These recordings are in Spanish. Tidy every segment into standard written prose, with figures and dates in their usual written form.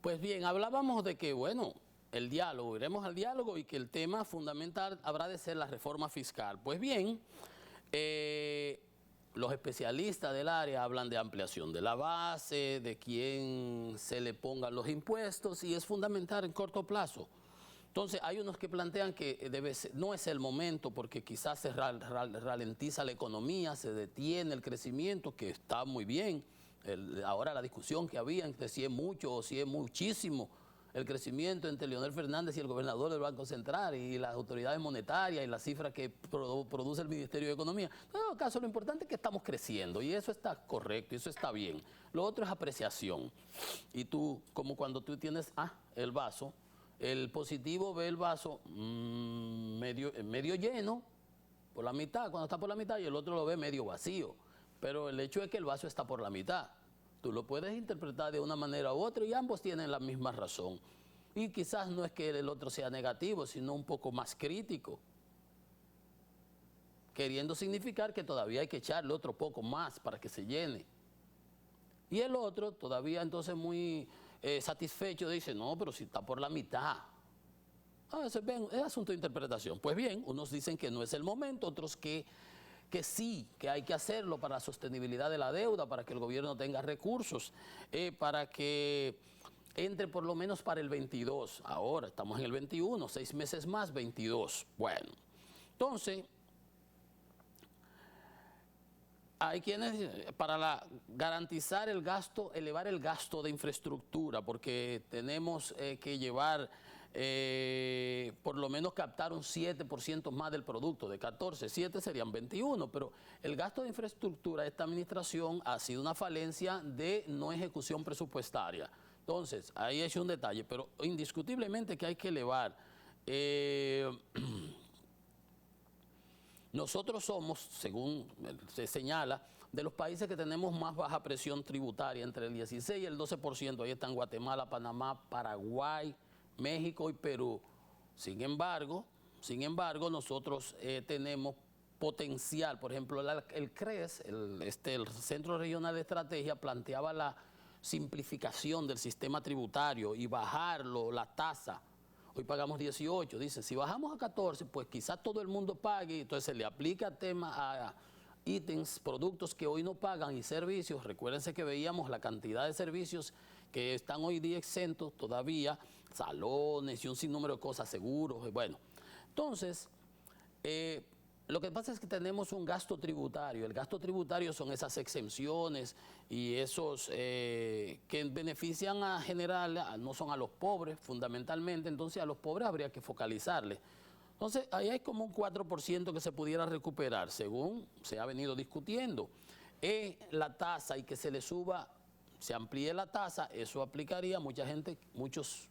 Pues bien, hablábamos de que, bueno, el diálogo, iremos al diálogo y que el tema fundamental habrá de ser la reforma fiscal. Pues bien, los especialistas del área hablan de ampliación de la base, de quién se le pongan los impuestos y es fundamental en corto plazo. Entonces, hay unos que plantean que no es el momento porque quizás se ralentiza la economía, se detiene el crecimiento, que está muy bien. Ahora la discusión que había entre si es mucho o si es muchísimo el crecimiento entre Leonel Fernández y el gobernador del Banco Central y las autoridades monetarias y las cifras que produce el Ministerio de Economía. En todo caso, lo importante es que estamos creciendo y eso está correcto, y eso está bien. Lo otro es apreciación. Y tú, como cuando tú tienes el vaso, el positivo ve el vaso medio lleno, por la mitad, cuando está por la mitad, y el otro lo ve medio vacío. Pero el hecho es que el vaso está por la mitad. Tú lo puedes interpretar de una manera u otra y ambos tienen la misma razón. Y quizás no es que el otro sea negativo, sino un poco más crítico, queriendo significar que todavía hay que echarle otro poco más para que se llene. Y el otro, todavía entonces muy satisfecho, dice, no, pero si está por la mitad. Es asunto de interpretación. Pues bien, unos dicen que no es el momento, otros que sí, que hay que hacerlo para la sostenibilidad de la deuda, para que el gobierno tenga recursos, para que entre por lo menos para el 22. Ahora estamos en el 21, 6 meses más, 22. Bueno, entonces, hay quienes, para garantizar el gasto, elevar el gasto de infraestructura, porque tenemos que llevar, por lo menos captar un 7% más del producto, de 14, 7 serían 21, pero el gasto de infraestructura de esta administración ha sido una falencia de no ejecución presupuestaria. Entonces, ahí es un detalle, pero indiscutiblemente que hay que elevar. Nosotros somos, según se señala, de los países que tenemos más baja presión tributaria, entre el 16 y el 12%. Ahí están Guatemala, Panamá, Paraguay, México y Perú. Sin embargo, nosotros tenemos potencial. Por ejemplo, el CRES, el Centro Regional de Estrategia, planteaba la simplificación del sistema tributario y bajarlo, la tasa. Hoy pagamos 18, dice, si bajamos a 14, pues quizás todo el mundo pague, entonces se le aplica a ítems, productos que hoy no pagan y servicios. Recuérdense que veíamos la cantidad de servicios que están hoy día exentos todavía, salones y un sinnúmero de cosas, seguros, bueno. Entonces, lo que pasa es que tenemos un gasto tributario. El gasto tributario son esas exenciones y esos que benefician a general, no son a los pobres fundamentalmente, entonces a los pobres habría que focalizarles. Entonces ahí hay como un 4% que se pudiera recuperar, según se ha venido discutiendo. La tasa y que se le suba, se amplíe la tasa, eso aplicaría a mucha gente, muchos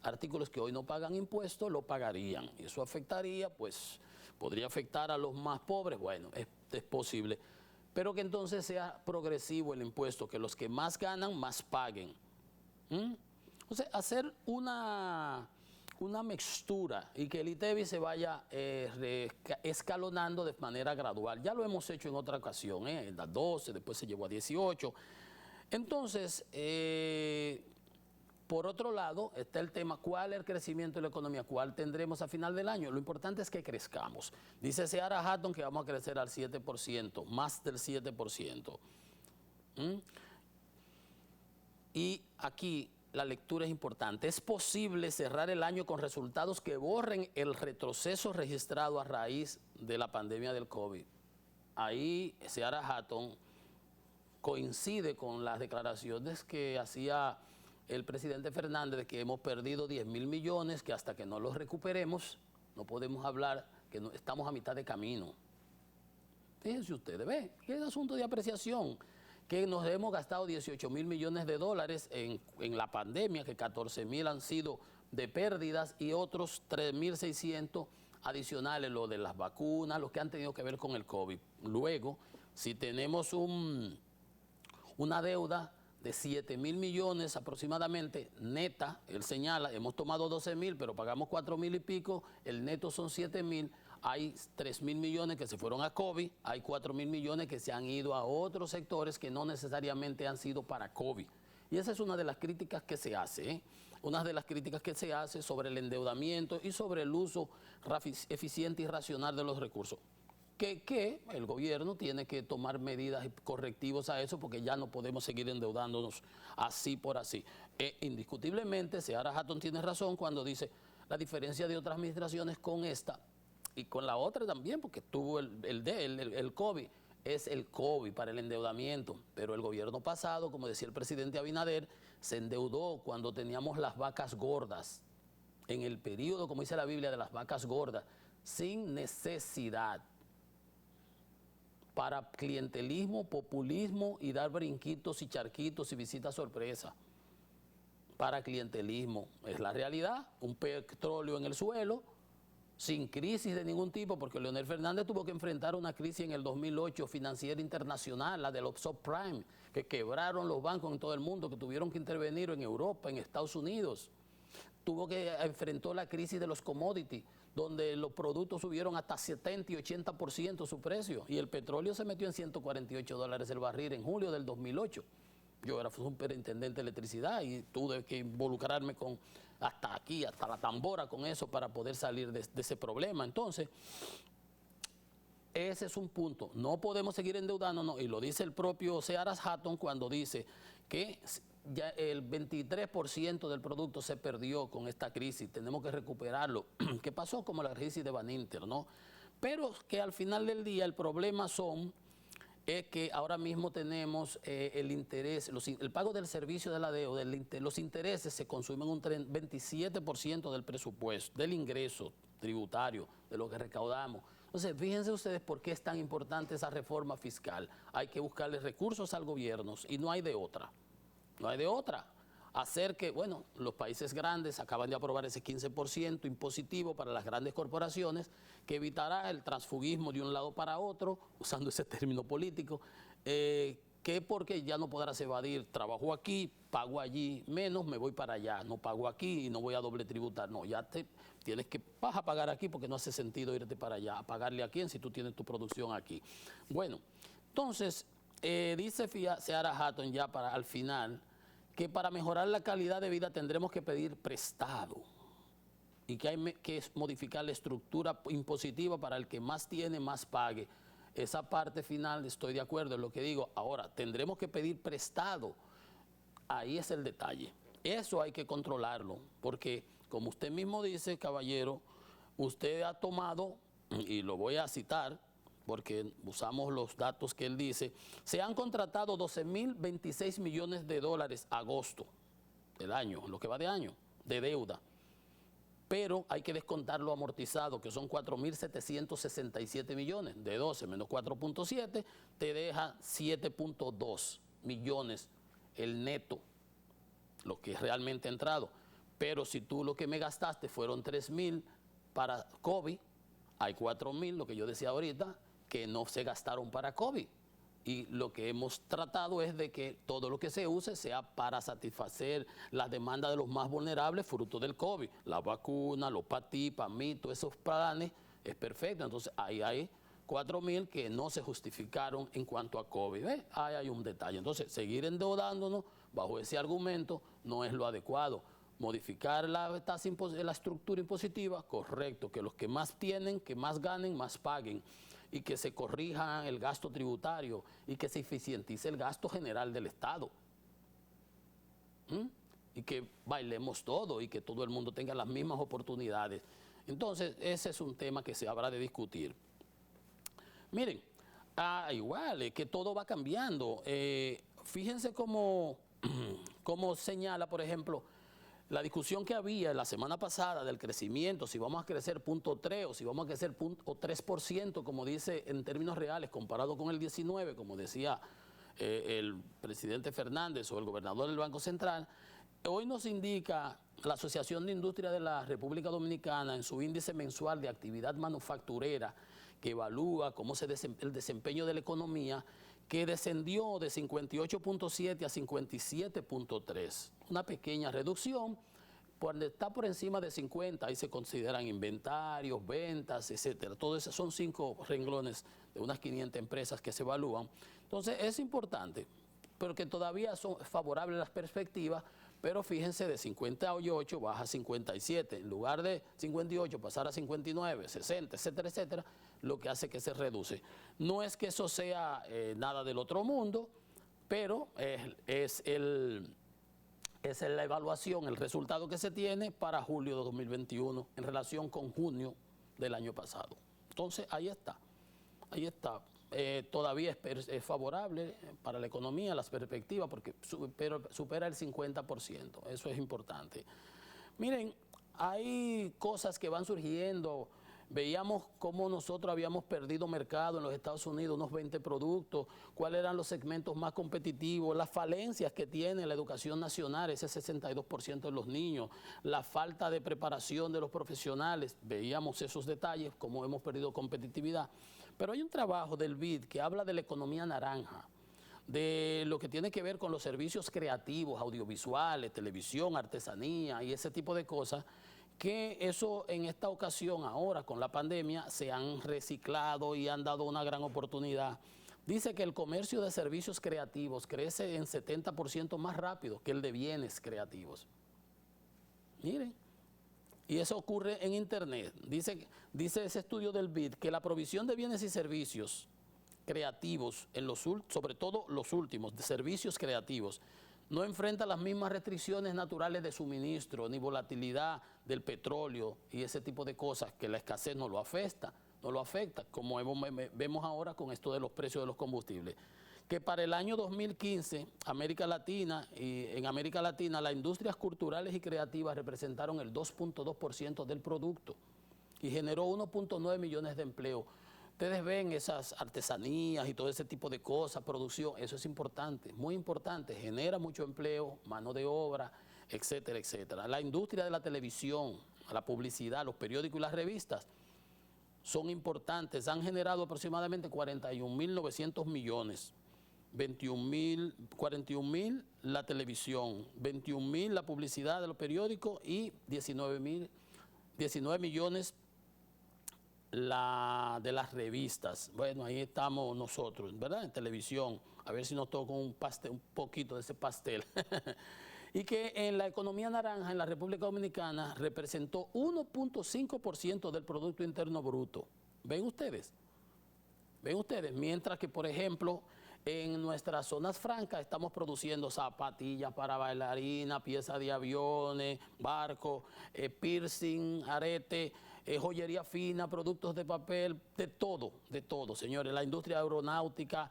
artículos que hoy no pagan impuestos lo pagarían. Y eso afectaría, pues, podría afectar a los más pobres, bueno, es posible. Pero que entonces sea progresivo el impuesto, que los que más ganan, más paguen. Entonces, hacer una mixtura y que el ITEVI se vaya escalonando de manera gradual. Ya lo hemos hecho en otra ocasión, en las 12, después se llegó a 18. Entonces, por otro lado, está el tema, ¿cuál es el crecimiento de la economía? ¿Cuál tendremos a final del año? Lo importante es que crezcamos. Dice Seara Hatton que vamos a crecer al 7%, más del 7%. Y aquí la lectura es importante. Es posible cerrar el año con resultados que borren el retroceso registrado a raíz de la pandemia del COVID. Ahí Seara Hatton coincide con las declaraciones que hacía el presidente Fernández de que hemos perdido 10.000 millones, que hasta que no los recuperemos no podemos hablar, que no, estamos a mitad de camino. Fíjense ustedes, ve, que es asunto de apreciación, que nos hemos gastado 18.000 millones de dólares en la pandemia, que 14.000 han sido de pérdidas y otros 3.600 adicionales, lo de las vacunas, los que han tenido que ver con el COVID. Luego, si tenemos una deuda de 7.000 millones aproximadamente, neta, él señala, hemos tomado 12.000, pero pagamos 4.000 y pico, el neto son 7.000, hay 3.000 millones que se fueron a COVID, hay 4.000 millones que se han ido a otros sectores que no necesariamente han sido para COVID. Y esa es una de las críticas que se hace, ¿eh? Una de las críticas que se hace sobre el endeudamiento y sobre el uso eficiente y racional de los recursos. Que el gobierno tiene que tomar medidas correctivos a eso porque ya no podemos seguir endeudándonos así por así. Indiscutiblemente, Seara Hatton tiene razón cuando dice la diferencia de otras administraciones con esta y con la otra también, porque tuvo el COVID, es el COVID para el endeudamiento, pero el gobierno pasado, como decía el presidente Abinader, se endeudó cuando teníamos las vacas gordas, en el periodo, como dice la Biblia, de las vacas gordas, sin necesidad, para clientelismo, populismo y dar brinquitos y charquitos y visitas sorpresa. Para clientelismo, es la realidad, un petróleo en el suelo, sin crisis de ningún tipo, porque Leonel Fernández tuvo que enfrentar una crisis en el 2008 financiera internacional, la de los subprime, que quebraron los bancos en todo el mundo, que tuvieron que intervenir en Europa, en Estados Unidos. Enfrentó la crisis de los commodities, donde los productos subieron hasta 70 y 80% su precio, y el petróleo se metió en $148 el barril en julio del 2008. Yo era superintendente de electricidad y tuve que involucrarme con hasta aquí, hasta la tambora con eso para poder salir de ese problema. Entonces, ese es un punto. No podemos seguir endeudándonos, y lo dice el propio Seara Hatton cuando dice que ya el 23% del producto se perdió con esta crisis, tenemos que recuperarlo. ¿Qué pasó? Como la crisis de Baninter, ¿no? Pero que al final del día el problema es que ahora mismo tenemos el interés, el pago del servicio de la deuda, los intereses se consumen un 27% del presupuesto, del ingreso tributario, de lo que recaudamos. Entonces, fíjense ustedes por qué es tan importante esa reforma fiscal. Hay que buscarle recursos al gobierno y no hay de otra. No hay de otra. Hacer que, bueno, los países grandes acaban de aprobar ese 15% impositivo para las grandes corporaciones, que evitará el transfugismo de un lado para otro, usando ese término político, que porque ya no podrás evadir, trabajo aquí, pago allí menos, me voy para allá, no pago aquí y no voy a doble tributar. No, ya vas a pagar aquí porque no hace sentido irte para allá, a pagarle a quién si tú tienes tu producción aquí. Bueno, entonces, dice Seara Hatton ya al final, que para mejorar la calidad de vida tendremos que pedir prestado y que hay que modificar la estructura impositiva para el que más tiene, más pague. Esa parte final estoy de acuerdo en lo que digo. Ahora, tendremos que pedir prestado. Ahí es el detalle. Eso hay que controlarlo, porque como usted mismo dice, caballero, usted ha tomado, y lo voy a citar, porque usamos los datos que él dice, se han contratado 12.026 millones de dólares agosto del año, lo que va de año, de deuda. Pero hay que descontar lo amortizado, que son 4.767 millones. De 12 menos 4.7 te deja 7.2 millones el neto, lo que es realmente entrado. Pero si tú lo que me gastaste fueron 3.000 para COVID, hay 4.000, lo que yo decía ahorita, que no se gastaron para COVID. Y lo que hemos tratado es de que todo lo que se use sea para satisfacer las demandas de los más vulnerables fruto del COVID. La vacuna, los PATI, PAMI, todos esos planes, es perfecto. Entonces ahí hay 4.000 que no se justificaron en cuanto a COVID. ¿Ves? Ahí hay un detalle. Entonces, seguir endeudándonos bajo ese argumento no es lo adecuado. Modificar la estructura impositiva, correcto, que los que más tienen, que más ganen, más paguen, y que se corrija el gasto tributario y que se eficientice el gasto general del Estado. Y que bailemos todo y que todo el mundo tenga las mismas oportunidades. Entonces, ese es un tema que se habrá de discutir. Miren, igual, es que todo va cambiando. Fíjense cómo señala, por ejemplo, la discusión que había la semana pasada del crecimiento, si vamos a crecer 0.3 o si vamos a crecer 3%, como dice en términos reales, comparado con el 19, como decía el presidente Fernández o el gobernador del Banco Central, hoy nos indica la Asociación de Industria de la República Dominicana en su índice mensual de actividad manufacturera, que evalúa cómo el desempeño de la economía, que descendió de 58.7 a 57.3. Una pequeña reducción, cuando está por encima de 50, ahí se consideran inventarios, ventas, etcétera. Todo eso son 5 renglones de unas 500 empresas que se evalúan. Entonces, es importante. pero que todavía son favorables las perspectivas, pero fíjense, de 58 baja a 57, en lugar de 58 pasar a 59, 60, etcétera, etcétera, lo que hace que se reduce. No es que eso sea nada del otro mundo, pero es la evaluación, el resultado que se tiene para julio de 2021 en relación con junio del año pasado. Entonces, ahí está. Todavía es favorable para la economía, las perspectivas, porque supera el 50%. Eso es importante. Miren, hay cosas que van surgiendo. Veíamos cómo nosotros habíamos perdido mercado en los Estados Unidos, unos 20 productos, cuáles eran los segmentos más competitivos, las falencias que tiene la educación nacional, ese 62% de los niños, la falta de preparación de los profesionales, veíamos esos detalles, cómo hemos perdido competitividad. Pero hay un trabajo del BID que habla de la economía naranja, de lo que tiene que ver con los servicios creativos, audiovisuales, televisión, artesanía y ese tipo de cosas, que eso en esta ocasión, ahora con la pandemia, se han reciclado y han dado una gran oportunidad. Dice que el comercio de servicios creativos crece en 70% más rápido que el de bienes creativos. Miren, y eso ocurre en Internet. Dice ese estudio del BID que la provisión de bienes y servicios creativos, sobre todo los últimos, de servicios creativos, no enfrenta las mismas restricciones naturales de suministro, ni volatilidad del petróleo y ese tipo de cosas, que la escasez no lo afecta, como vemos ahora con esto de los precios de los combustibles. Que para el año 2015, en América Latina, las industrias culturales y creativas representaron el 2.2% del producto y generó 1.9 millones de empleos. Ustedes ven esas artesanías y todo ese tipo de cosas, producción, eso es importante, muy importante, genera mucho empleo, mano de obra, etcétera, etcétera. La industria de la televisión, la publicidad, los periódicos y las revistas son importantes, han generado aproximadamente 41.900 millones. 41.000 la televisión, 21.000 la publicidad de los periódicos y 19 millones de las revistas. Bueno, ahí estamos nosotros, ¿verdad? En televisión, a ver si nos toca un poquito de ese pastel. Y que en la economía naranja en la República Dominicana representó 1.5% del Producto Interno Bruto. ¿Ven ustedes? Mientras que, por ejemplo, en nuestras zonas francas estamos produciendo zapatillas para bailarinas, piezas de aviones, barcos, piercing, arete, joyería fina, productos de papel, de todo, señores. La industria aeronáutica,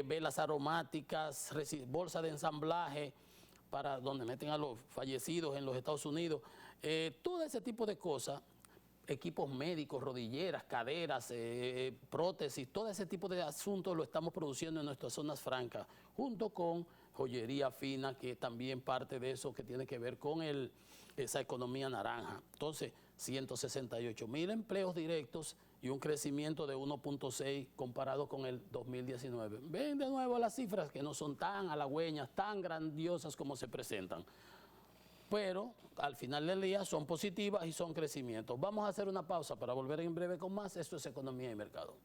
velas aromáticas, bolsas de ensamblaje para donde meten a los fallecidos en los Estados Unidos, todo ese tipo de cosas. Equipos médicos, rodilleras, caderas, prótesis, todo ese tipo de asuntos lo estamos produciendo en nuestras zonas francas, junto con joyería fina, que es también parte de eso que tiene que ver con esa economía naranja. Entonces, 168.000 empleos directos y un crecimiento de 1.6 comparado con el 2019. Ven de nuevo las cifras que no son tan halagüeñas, tan grandiosas como se presentan, pero al final del día son positivas y son crecimientos. Vamos a hacer una pausa para volver en breve con más. Esto es Economía y Mercado.